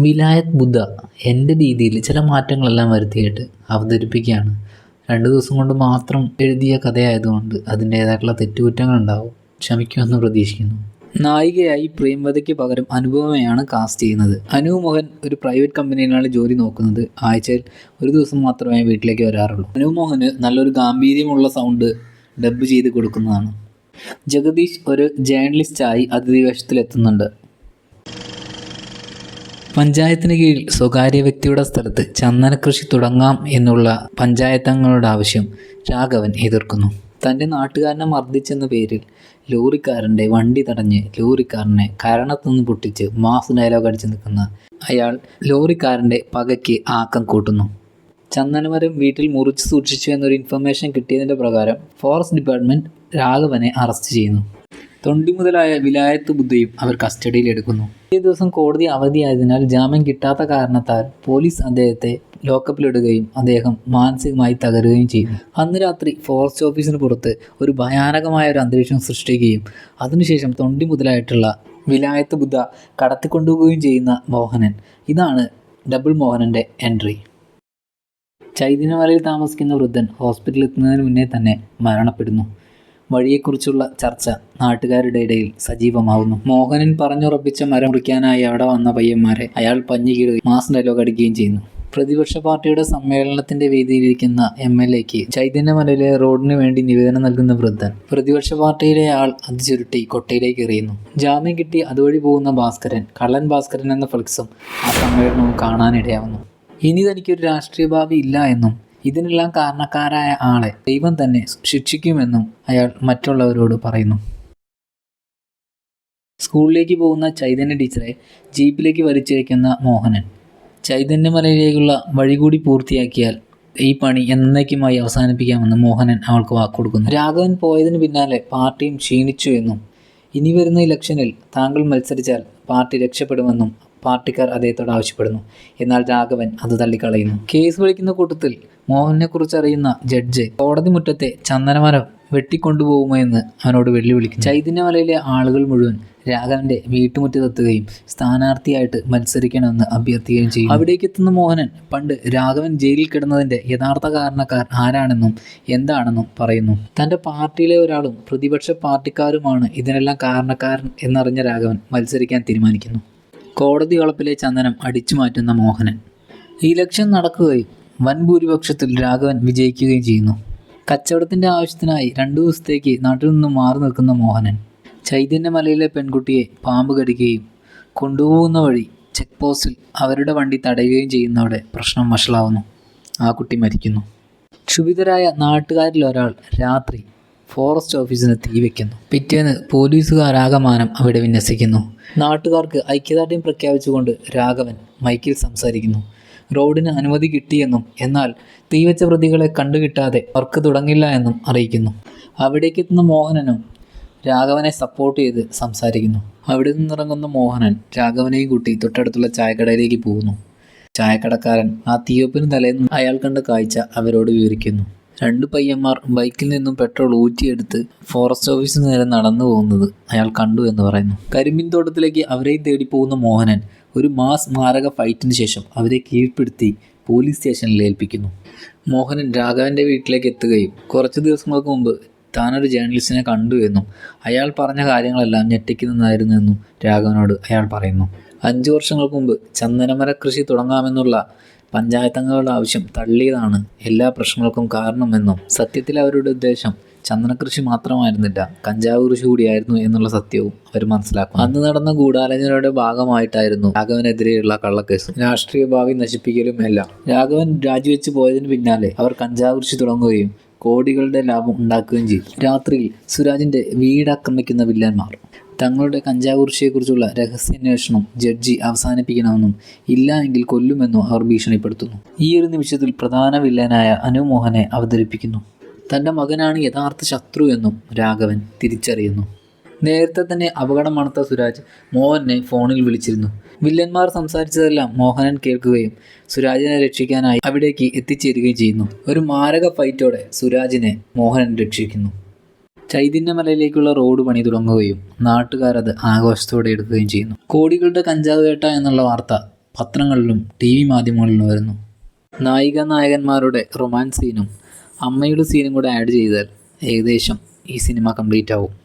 വിലായത് ബുദ്ധ എൻ്റെ രീതിയിൽ ചില മാറ്റങ്ങളെല്ലാം വരുത്തിയിട്ട് അവതരിപ്പിക്കുകയാണ്. 2 ദിവസം കൊണ്ട് മാത്രം എഴുതിയ കഥയായതുകൊണ്ട് അതിൻ്റേതായിട്ടുള്ള തെറ്റുകുറ്റങ്ങളുണ്ടാവും. ക്ഷമിക്കുമെന്ന് പ്രതീക്ഷിക്കുന്നു. നായികയായി പ്രേംവതയ്ക്ക് പകരം അനുപമയാണ് കാസ്റ്റ് ചെയ്യുന്നത്. അനു മോഹൻ ഒരു പ്രൈവറ്റ് കമ്പനിയിലാണ് ജോലി നോക്കുന്നത്. ആഴ്ചയിൽ 1 ദിവസം മാത്രമേ വീട്ടിലേക്ക് വരാറുള്ളൂ. അനു മോഹന് നല്ലൊരു ഗാംഭീര്യമുള്ള സൗണ്ട് ഡബ് ചെയ്ത് കൊടുക്കുന്നതാണ്. ജഗദീഷ് ഒരു ജേർണലിസ്റ്റായി അതിഥി വേഷത്തിലെത്തുന്നുണ്ട്. പഞ്ചായത്തിന് കീഴിൽ സ്വകാര്യ വ്യക്തിയുടെ സ്ഥലത്ത് ചന്ദനക്കൃഷി തുടങ്ങാം എന്നുള്ള പഞ്ചായത്തംഗങ്ങളുടെ ആവശ്യം രാഘവൻ എതിർക്കുന്നു. തൻ്റെ നാട്ടുകാരനെ മർദ്ദിച്ചെന്ന പേരിൽ ലോറിക്കാരൻ്റെ വണ്ടി തടഞ്ഞ് ലോറിക്കാരനെ കരണത്തുനിന്ന് പൊട്ടിച്ച് മാസ് ഡയലോഗ് അടിച്ച് നിൽക്കുന്ന അയാൾ ലോറിക്കാരൻ്റെ പകയ്ക്ക് ആക്കം കൂട്ടുന്നു. ചന്ദനമരം വീട്ടിൽ മുറിച്ച് സൂക്ഷിച്ചു എന്നൊരു ഇൻഫർമേഷൻ കിട്ടിയതിൻ്റെ പ്രകാരം ഫോറസ്റ്റ് ഡിപ്പാർട്ട്മെൻറ്റ് രാഘവനെ അറസ്റ്റ് ചെയ്യുന്നു. തൊണ്ടി മുതലായ വിലായത്ത് ബുദ്ധയും അവർ കസ്റ്റഡിയിലെടുക്കുന്നു. ഈ ദിവസം കോടതി അവധിയായതിനാൽ ജാമ്യം കിട്ടാത്ത കാരണത്താൽ പോലീസ് അദ്ദേഹത്തെ ലോക്കപ്പിലിടുകയും അദ്ദേഹം മാനസികമായി തകരുകയും ചെയ്യുന്നു. അന്ന് രാത്രി ഫോറസ്റ്റ് ഓഫീസിന് പുറത്ത് ഒരു ഭയാനകമായ ഒരു അന്തരീക്ഷം സൃഷ്ടിക്കുകയും അതിനുശേഷം തൊണ്ടി മുതലായിട്ടുള്ള വിലായത്ത് ബുദ്ധ കടത്തിക്കൊണ്ടുപോവുകയും ചെയ്യുന്ന മോഹനൻ. ഇതാണ് ഡബിൾ മോഹനൻ്റെ എൻട്രി. ചൈതന്യമലയിൽ താമസിക്കുന്ന വൃദ്ധൻ ഹോസ്പിറ്റലിൽ എത്തുന്നതിന് മുന്നേ തന്നെ മരണപ്പെടുന്നു. വഴിയെക്കുറിച്ചുള്ള ചർച്ച നാട്ടുകാരുടെ ഇടയിൽ സജീവമാവുന്നു. മോഹനൻ പറഞ്ഞുറപ്പിച്ച മരം മുറിക്കാനായി അവിടെ വന്ന പയ്യന്മാരെ അയാൾ പഞ്ഞിക്കിടുകയും മാസ് ഡയലോഗ് അടിക്കുകയും ചെയ്യുന്നു. പ്രതിപക്ഷ പാർട്ടിയുടെ സമ്മേളനത്തിന്റെ വേദിയിലിരിക്കുന്ന MLAക്ക് ചൈതന്യമലയിലെ റോഡിന് വേണ്ടി നിവേദനം നൽകുന്ന വൃദ്ധൻ പ്രതിപക്ഷ പാർട്ടിയിലെ ആൾ അത് ചുരുട്ടി കൊട്ടയിലേക്ക് എറിയുന്നു. ജാമ്യം കിട്ടി അതുവഴി പോകുന്ന ഭാസ്കരൻ, കള്ളൻ ഭാസ്കരൻ എന്ന ഫ്ലെക്സും ആ സമ്മേളനവും കാണാനിടയാവുന്നു. ഇനി തനിക്കൊരു രാഷ്ട്രീയ ഭാവി ഇല്ല എന്നും ഇതിനെല്ലാം കാരണക്കാരായ ആളെ ദൈവം തന്നെ ശിക്ഷിക്കുമെന്നും അയാൾ മറ്റുള്ളവരോട് പറയുന്നു. സ്കൂളിലേക്ക് പോകുന്ന ചൈതന്യ ടീച്ചറെ ജീപ്പിലേക്ക് വലിച്ചിഴയ്ക്കുന്ന മോഹനൻ. ചൈതന്യമലയിലേക്കുള്ള വഴി കൂടി പൂർത്തിയാക്കിയാൽ ഈ പണി എന്നേക്കുമായി അവസാനിപ്പിക്കാമെന്ന് മോഹനൻ അവൾക്ക് വാക്കുകൊടുക്കുന്നു. രാഘവൻ പോയതിന് പിന്നാലെ പാർട്ടിയും ക്ഷീണിച്ചു എന്നും ഇനി വരുന്ന ഇലക്ഷനിൽ താങ്കൾ മത്സരിച്ചാൽ പാർട്ടി രക്ഷപ്പെടുമെന്നും പാർട്ടിക്കാർ അദ്ദേഹത്തോട് ആവശ്യപ്പെടുന്നു. എന്നാൽ രാഘവൻ അത് തള്ളിക്കളയുന്നു. കേസ് വിളിക്കുന്ന കൂട്ടത്തിൽ മോഹനെ അറിയുന്ന ജഡ്ജ് കോടതി മുറ്റത്തെ ചന്ദനമരം വെട്ടിക്കൊണ്ടുപോകുമോ എന്ന് അവനോട് വെല്ലുവിളിക്കും. ചൈതന്യമലയിലെ ആളുകൾ മുഴുവൻ രാഘവന്റെ വീട്ടുമുറ്റത്തെത്തുകയും സ്ഥാനാർത്ഥിയായിട്ട് മത്സരിക്കണമെന്ന് അഭ്യർത്ഥിക്കുകയും ചെയ്യും. അവിടേക്ക് എത്തുന്ന മോഹനൻ പണ്ട് രാഘവൻ ജയിലിൽ കിടന്നതിൻ്റെ യഥാർത്ഥ കാരണക്കാർ ആരാണെന്നും എന്താണെന്നും പറയുന്നു. തൻ്റെ പാർട്ടിയിലെ ഒരാളും പ്രതിപക്ഷ പാർട്ടിക്കാരുമാണ് ഇതിനെല്ലാം കാരണക്കാരൻ എന്നറിഞ്ഞ രാഘവൻ മത്സരിക്കാൻ തീരുമാനിക്കുന്നു. കോടതി വളപ്പിലെ ചന്ദനം അടിച്ചു മാറ്റുന്ന മോഹനൻ. ഇലക്ഷൻ നടക്കുകയും വൻ ഭൂരിപക്ഷത്തിൽ രാഘവൻ വിജയിക്കുകയും ചെയ്യുന്നു. കച്ചവടത്തിൻ്റെ ആവശ്യത്തിനായി 2 ദിവസത്തേക്ക് നാട്ടിൽ നിന്നും മാറി നിൽക്കുന്ന മോഹനൻ ചൈതന്യമലയിലെ പെൺകുട്ടിയെ പാമ്പ് കടിക്കുകയും കൊണ്ടുപോകുന്ന വഴി ചെക്ക് പോസ്റ്റിൽ അവരുടെ വണ്ടി തടയുകയും ചെയ്യുന്നതോടെ പ്രശ്നം വഷളാവുന്നു. ആ കുട്ടി മരിക്കുന്നു. ക്ഷുഭിതരായ നാട്ടുകാരിൽ ഒരാൾ രാത്രി ഫോറസ്റ്റ് ഓഫീസിന് തീ വയ്ക്കുന്നു. പിറ്റേന്ന് പോലീസുകാരാകമാനം അവിടെ വിന്യസിക്കുന്നു. നാട്ടുകാർക്ക് ഐക്യദാർഢ്യം പ്രഖ്യാപിച്ചുകൊണ്ട് രാഘവൻ മൈക്കിൽ സംസാരിക്കുന്നു. റോഡിന് അനുമതി കിട്ടിയെന്നും എന്നാൽ തീവച്ച പ്രതികളെ കണ്ടുകിട്ടാതെ വർക്ക് തുടങ്ങില്ല എന്നും അറിയിക്കുന്നു. അവിടേക്ക് എത്തുന്ന മോഹനനും രാഘവനെ സപ്പോർട്ട് ചെയ്ത് സംസാരിക്കുന്നു. അവിടെ നിന്നിറങ്ങുന്ന മോഹനൻ രാഘവനെയും കൂട്ടി തൊട്ടടുത്തുള്ള ചായക്കടയിലേക്ക് പോകുന്നു. ചായക്കടക്കാരൻ ആ തീവപ്പിന് തലേന്ന് അയാൾ കണ്ട കാഴ്ച അവരോട് വിവരിക്കുന്നു. 2 പയ്യന്മാർ ബൈക്കിൽ നിന്നും പെട്രോൾ ഊറ്റിയെടുത്ത് ഫോറസ്റ്റ് ഓഫീസിന് നേരെ നടന്നു പോകുന്നത് അയാൾ കണ്ടു എന്ന് പറയുന്നു. കരിമ്പിൻ തോട്ടത്തിലേക്ക് അവരെയും തേടി പോകുന്ന മോഹനൻ ഒരു മാസ് മാരക ഫൈറ്റിന് ശേഷം അവരെ കീഴ്പ്പെടുത്തി പോലീസ് സ്റ്റേഷനിൽ ഏൽപ്പിക്കുന്നു. മോഹനൻ രാഘവൻ്റെ വീട്ടിലേക്ക് എത്തുകയും കുറച്ച് ദിവസങ്ങൾക്ക് മുമ്പ് താനൊരു ജേർണലിസ്റ്റിനെ കണ്ടു എന്നും അയാൾ പറഞ്ഞ കാര്യങ്ങളെല്ലാം ഞെട്ടിക്കുന്നതായിരുന്നു എന്നും രാഘവനോട് അയാൾ പറയുന്നു. 5 വർഷങ്ങൾക്ക് മുമ്പ് ചന്ദനമര കൃഷി തുടങ്ങാമെന്നുള്ള പഞ്ചായത്തംഗങ്ങളുടെ ആവശ്യം തള്ളിയതാണ് എല്ലാ പ്രശ്നങ്ങൾക്കും കാരണമെന്നും സത്യത്തിൽ അവരുടെ ഉദ്ദേശം ചന്ദനകൃഷി മാത്രമായിരുന്നില്ല, കഞ്ചാവ് കൃഷി കൂടിയായിരുന്നു എന്നുള്ള സത്യവും അവർ മനസ്സിലാക്കും. അന്ന് നടന്ന ഗൂഢാലോചനയുടെ ഭാഗമായിട്ടായിരുന്നു രാഘവനെതിരെയുള്ള കള്ളക്കേസും രാഷ്ട്രീയ ഭാവി നശിപ്പിക്കലും എല്ലാം. രാഘവൻ രാജിവെച്ച് പോയതിന് പിന്നാലെ അവർ കഞ്ചാവ് കൃഷി തുടങ്ങുകയും കോടികളുടെ ലാഭം ഉണ്ടാക്കുകയും ചെയ്തു. രാത്രിയിൽ സുരാജിൻ്റെ വീടാക്രമിക്കുന്ന വില്ലന്മാർ. തങ്ങളുടെ കഞ്ചാവ് കൃഷിയെക്കുറിച്ചുള്ള രഹസ്യാന്വേഷണം ജഡ്ജി അവസാനിപ്പിക്കണമെന്നും ഇല്ല എങ്കിൽ കൊല്ലുമെന്നും അവർ ഭീഷണിപ്പെടുത്തുന്നു. ഈ ഒരു നിമിഷത്തിൽ പ്രധാന വില്ലനായ അനു മോഹനെ അവതരിപ്പിക്കുന്നു. തൻ്റെ മകനാണ് യഥാർത്ഥ ശത്രു എന്നും രാഘവൻ തിരിച്ചറിയുന്നു. നേരത്തെ തന്നെ അപകടം മണത്ത സുരാജ് മോഹനെ ഫോണിൽ വിളിച്ചിരുന്നു. വില്ലന്മാർ സംസാരിച്ചതെല്ലാം മോഹനൻ കേൾക്കുകയും സുരാജിനെ രക്ഷിക്കാനായി അവിടേക്ക് എത്തിച്ചേരുകയും ചെയ്യുന്നു. ഒരു മാരക ഫൈറ്റോടെ സുരാജിനെ മോഹനൻ രക്ഷിക്കുന്നു. ചൈതന്യമലയിലേക്കുള്ള റോഡ് പണി തുടങ്ങുകയും നാട്ടുകാരത് ആഘോഷത്തോടെ എടുക്കുകയും ചെയ്യുന്നു. കോടികളുടെ കഞ്ചാവ് വേട്ട എന്നുള്ള വാർത്ത പത്രങ്ങളിലും TV മാധ്യമങ്ങളിലും വരുന്നു. നായികനായകന്മാരുടെ റൊമാൻസ് സീനും അമ്മയുടെ സീനും കൂടെ ആഡ് ചെയ്താൽ ഏകദേശം ഈ സിനിമ കംപ്ലീറ്റ് ആവും.